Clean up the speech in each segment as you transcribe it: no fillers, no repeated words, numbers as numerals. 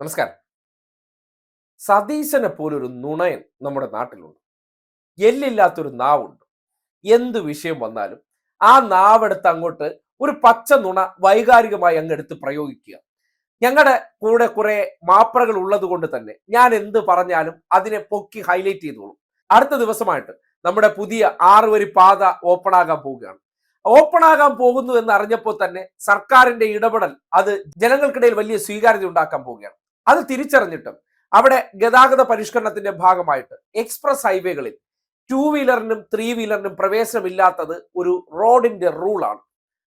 നമസ്കാരം. സതീശനെ പോലൊരു നുണയൻ നമ്മുടെ നാട്ടിലുണ്ട്. എല്ലില്ലാത്തൊരു നാവുണ്ട്. എന്ത് വിഷയം വന്നാലും ആ നാവെടുത്ത് അങ്ങോട്ട് ഒരു പച്ച നുണ വൈകാരികമായി അങ്ങെടുത്ത് പ്രയോഗിക്കുക. ഞങ്ങളുടെ കൂടെ കുറെ മാപ്രകൾ ഉള്ളത് കൊണ്ട് തന്നെ ഞാൻ എന്ത് പറഞ്ഞാലും അതിനെ പൊക്കി ഹൈലൈറ്റ് ചെയ്തോളും. അടുത്ത ദിവസമായിട്ട് നമ്മുടെ പുതിയ 6 വരി പാത ഓപ്പൺ ആകാൻ പോവുകയാണ്. ഓപ്പൺ ആകാൻ പോകുന്നു എന്ന് അറിഞ്ഞപ്പോൾ തന്നെ സർക്കാരിന്റെ ഇടപെടൽ അത് ജനങ്ങൾക്കിടയിൽ വലിയ സ്വീകാര്യത ഉണ്ടാക്കാൻ പോവുകയാണ്. അത് തിരിച്ചറിഞ്ഞിട്ടും അവിടെ ഗതാഗത പരിഷ്കരണത്തിന്റെ ഭാഗമായിട്ട് എക്സ്പ്രസ് ഹൈവേകളിൽ 2 വീലറിനും 3 വീലറിനും പ്രവേശനമില്ലാത്തത് ഒരു റോഡിന്റെ റൂളാണ്.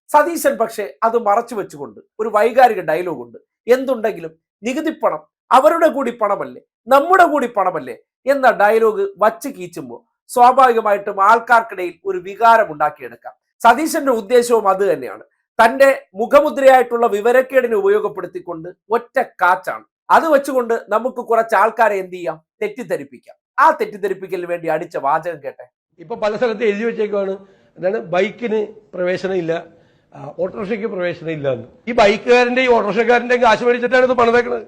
സതീശൻ പക്ഷേ അത് മറച്ചു വെച്ചുകൊണ്ട് ഒരു വൈകാരിക ഡയലോഗ് ഉണ്ട്. എന്തുണ്ടെങ്കിലും നികുതിപ്പണം അവരുടെ കൂടി പണമല്ലേ, നമ്മുടെ കൂടി പണമല്ലേ എന്ന ഡയലോഗ് വച്ച് കീച്ചുമ്പോൾ സ്വാഭാവികമായിട്ടും ആൾക്കാർക്കിടയിൽ ഒരു വികാരം ഉണ്ടാക്കിയെടുക്കാം. സതീശന്റെ ഉദ്ദേശവും അത് തന്നെയാണ്. തന്റെ മുഖമുദ്രയായിട്ടുള്ള വിവരക്കേടിനെ ഉപയോഗപ്പെടുത്തിക്കൊണ്ട് ഒറ്റ കാച്ചാണ്. അത് വെച്ചുകൊണ്ട് നമുക്ക് കുറച്ച് ആൾക്കാരെ എന്ത് ചെയ്യാം, തെറ്റിദ്ധരിപ്പിക്കാം. ആ തെറ്റിദ്ധരിപ്പിക്കലിന് വേണ്ടി അടിച്ച വാചകം കേട്ടെ. ഇപ്പൊ പല സ്ഥലത്ത് എഴുതി വെച്ചേക്കുവാണ്, എന്താണ് ബൈക്കിന് പ്രവേശനം ഇല്ല, ഓട്ടോറിക്ഷയ്ക്ക് പ്രവേശനം ഇല്ല എന്ന്. ഈ ബൈക്കുകാരന്റെയും ഓട്ടോറിക്ഷക്കാരന്റെയും കാശ് മേടിച്ചിട്ടാണ് ഇത് പണിതേക്കുന്നത്.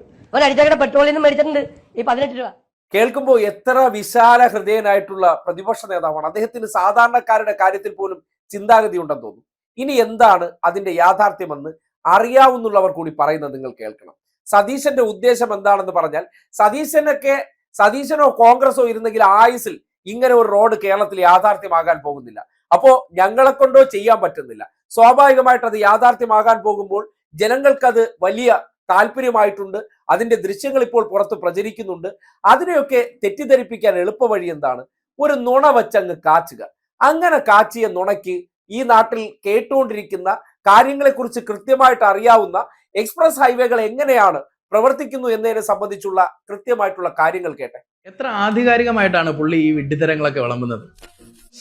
പെട്രോളിനും മേടിച്ചിട്ടുണ്ട് ഈ 18 രൂപ. കേൾക്കുമ്പോൾ എത്ര വിശാല ഹൃദയനായിട്ടുള്ള പ്രതിപക്ഷ നേതാവാണ്. അദ്ദേഹത്തിന് സാധാരണക്കാരുടെ കാര്യത്തിൽ പോലും ചിന്താഗതി ഉണ്ടെന്ന് തോന്നുന്നു. ഇനി എന്താണ് അതിന്റെ യാഥാർത്ഥ്യമെന്ന് അറിയാവുന്നുള്ളവർ കൂടി പറയുന്നത് നിങ്ങൾ കേൾക്കണം. സതീശന്റെ ഉദ്ദേശം എന്താണെന്ന് പറഞ്ഞാൽ, സതീശനോ കോൺഗ്രസോ ഇരുന്നെങ്കിൽ ആയുസിൽ ഇങ്ങനെ ഒരു റോഡ് കേരളത്തിൽ യാഥാർത്ഥ്യമാകാൻ പോകുന്നില്ല. അപ്പോ ഞങ്ങളെ കൊണ്ടോ ചെയ്യാൻ പറ്റുന്നില്ല. സ്വാഭാവികമായിട്ട് അത് യാഥാർത്ഥ്യമാകാൻ പോകുമ്പോൾ ജനങ്ങൾക്കത് വലിയ താല്പര്യമായിട്ടുണ്ട്. അതിന്റെ ദൃശ്യങ്ങൾ ഇപ്പോൾ പുറത്ത് പ്രചരിക്കുന്നുണ്ട്. അതിനെയൊക്കെ തെറ്റിദ്ധരിപ്പിക്കാൻ എളുപ്പവഴി എന്താണ്? ഒരു നുണ വെച്ചങ്ങ് കാച്ചുക. അങ്ങനെ കാച്ചിയ നുണയ്ക്ക് ഈ നാട്ടിൽ കേട്ടുകൊണ്ടിരിക്കുന്ന കാര്യങ്ങളെക്കുറിച്ച് കൃത്യമായിട്ട് അറിയാവുന്ന എക്സ്പ്രസ് ഹൈവേകൾ എങ്ങനെയാണ് പ്രവർത്തിക്കുന്നു എന്നതിനെ സംബന്ധിച്ചുള്ള കൃത്യമായിട്ടുള്ള കാര്യങ്ങൾ കേട്ടെ. എത്ര ആധികാരികമായിട്ടാണ് പുള്ളി ഈ വിഡ്ഢിത്തരങ്ങളൊക്കെ വിളമ്പുന്നത്.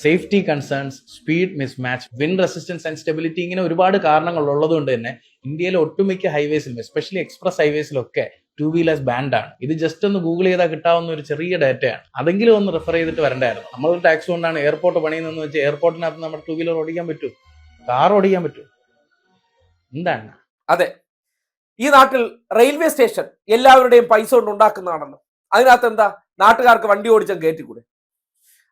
Safety concerns, speed mismatch, wind resistance and stability, ഇങ്ങനെ ഒരുപാട് കാരണങ്ങൾ ഉള്ളതുകൊണ്ട് തന്നെ ഇന്ത്യയിലെ ഒട്ടുമിക്ക ഹൈവേസിലും എസ്പെഷ്യലി എക്സ്പ്രസ് ഹൈവേസിലൊക്കെ 2 വീലേഴ്സ് ബാൻഡ് ആണ്. ഇത് ജസ്റ്റ് ഒന്ന് ഗൂഗിൾ ചെയ്താൽ കിട്ടാവുന്ന ഒരു ചെറിയ ഡേറ്റയാണ്. അതെങ്കിലും ഒന്ന് റെഫർ ചെയ്തിട്ട് വരണ്ടായിരുന്നു. നമ്മൾ ടാക്സ് കൊണ്ടാണ് എയർപോർട്ട് പണിയുന്നതെന്ന് വെച്ചാൽ എയർപോർട്ടിനകത്ത് നമ്മുടെ 2 വീലർ ഓടിക്കാൻ പറ്റൂ, കാർ ഓടിക്കാൻ പറ്റൂ? എന്താണ്? അതെ, ഈ നാട്ടിൽ റെയിൽവേ സ്റ്റേഷൻ എല്ലാവരുടെയും പൈസ കൊണ്ട് ഉണ്ടാക്കുന്നതാണല്ലോ. അതിനകത്ത് എന്താ, നാട്ടുകാർക്ക് വണ്ടി ഓടിച്ചാൽ കയറ്റിക്കൂടെ?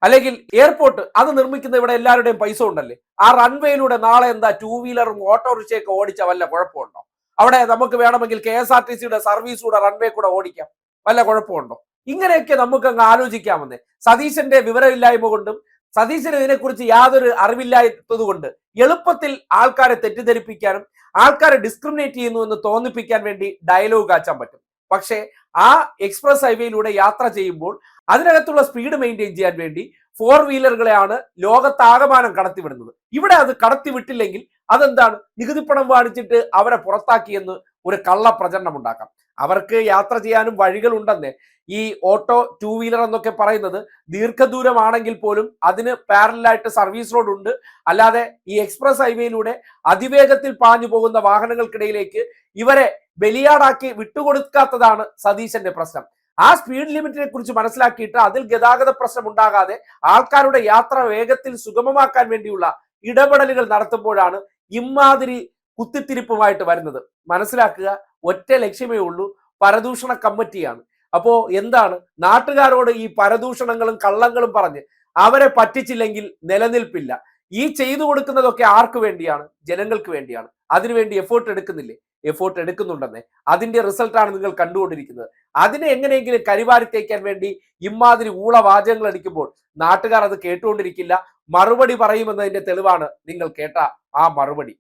അല്ലെങ്കിൽ എയർപോർട്ട് അത് നിർമ്മിക്കുന്ന ഇവിടെ എല്ലാവരുടെയും പൈസ ഉണ്ടല്ലേ. ആ റൺവേയിലൂടെ നാളെ എന്താ 2 വീലറും ഓട്ടോറിക്ഷയൊക്കെ ഓടിച്ച വല്ല കുഴപ്പമുണ്ടോ? അവിടെ നമുക്ക് വേണമെങ്കിൽ KSRTCയുടെ സർവീസ് കൂടെ റൺവേ കൂടെ ഓടിക്കാം, വല്ല കുഴപ്പമുണ്ടോ? ഇങ്ങനെയൊക്കെ നമുക്ക് അങ്ങ് ആലോചിക്കാമെന്നേ. സതീശന്റെ വിവരമില്ലായ്മ കൊണ്ടും സതീശന് ഇതിനെക്കുറിച്ച് യാതൊരു അറിവില്ലാത്തത് കൊണ്ട് എളുപ്പത്തിൽ ആൾക്കാരെ തെറ്റിദ്ധരിപ്പിക്കാനും ആൾക്കാരെ ഡിസ്ക്രിമിനേറ്റ് ചെയ്യുന്നു എന്ന് തോന്നിപ്പിക്കാൻ വേണ്ടി ഡയലോഗ് കാച്ചാൻ പറ്റും. പക്ഷേ ആ എക്സ്പ്രസ് ഹൈവേയിലൂടെ യാത്ര ചെയ്യുമ്പോൾ അതിനകത്തുള്ള സ്പീഡ് മെയിൻറ്റെയിൻ ചെയ്യാൻ വേണ്ടി 4 വീലറുകളെയാണ് ലോകത്താകമാനം കടത്തിവിടുന്നത്. ഇവിടെ അത് കടത്തിവിട്ടില്ലെങ്കിൽ അതെന്താണ്, നികുതിപ്പണം വാങ്ങിച്ചിട്ട് അവരെ പുറത്താക്കിയെന്ന് ഒരു കള്ള പ്രചരണം ഉണ്ടാക്കാം. അവർക്ക് യാത്ര ചെയ്യാനും വഴികളുണ്ടെന്നേ. ഈ ഓട്ടോ 2 വീലർ എന്നൊക്കെ പറയുന്നത് ദീർഘദൂരമാണെങ്കിൽ പോലും അതിന് പാരലായിട്ട് സർവീസ് റോഡ് ഉണ്ട്. അല്ലാതെ ഈ എക്സ്പ്രസ് ഹൈവേയിലൂടെ അതിവേഗത്തിൽ പാഞ്ഞു പോകുന്ന വാഹനങ്ങൾക്കിടയിലേക്ക് ഇവരെ ബലിയാടാക്കി വിട്ടുകൊടുക്കാത്തതാണ് സതീശന്റെ പ്രശ്നം. ആ സ്പീഡ് ലിമിറ്റിനെ കുറിച്ച് മനസ്സിലാക്കിയിട്ട് അതിൽ ഗതാഗത പ്രശ്നം ഉണ്ടാകാതെ ആൾക്കാരുടെ യാത്ര വേഗത്തിൽ സുഗമമാക്കാൻ വേണ്ടിയുള്ള ഇടപെടലുകൾ നടത്തുമ്പോഴാണ് ഇമാതിരി കുത്തിത്തിരിപ്പുമായിട്ട് വരുന്നത്. മനസ്സിലാക്കുക, ഒറ്റ ലക്ഷ്യമേ ഉള്ളൂ, പരദൂഷണ കമ്മിറ്റിയാണ്. അപ്പോ എന്താണ്, നാട്ടുകാരോട് ഈ പരദൂഷണങ്ങളും കള്ളങ്ങളും പറഞ്ഞ് അവരെ പറ്റിച്ചില്ലെങ്കിൽ നിലനിൽപ്പില്ല. ഈ ചെയ്തു കൊടുക്കുന്നതൊക്കെ ആർക്ക് വേണ്ടിയാണ്? ജനങ്ങൾക്ക് വേണ്ടിയാണ്. അതിനുവേണ്ടി എഫേർട്ട് എടുക്കുന്നില്ലേ? എഫേർട്ട് എടുക്കുന്നുണ്ടെന്നേ. അതിന്റെ റിസൾട്ടാണ് നിങ്ങൾ കണ്ടുകൊണ്ടിരിക്കുന്നത്. അതിനെ എങ്ങനെയെങ്കിലും കരിവാരി തേക്കാൻ വേണ്ടി ഇമാതിരി ഊളവാചകങ്ങൾ അടിക്കുമ്പോൾ നാട്ടുകാർ അത് കേട്ടുകൊണ്ടിരിക്കില്ല. മറുപടി പറയുമെന്നതിന്റെ തെളിവാണ് നിങ്ങൾ കേട്ട ആ മറുപടി.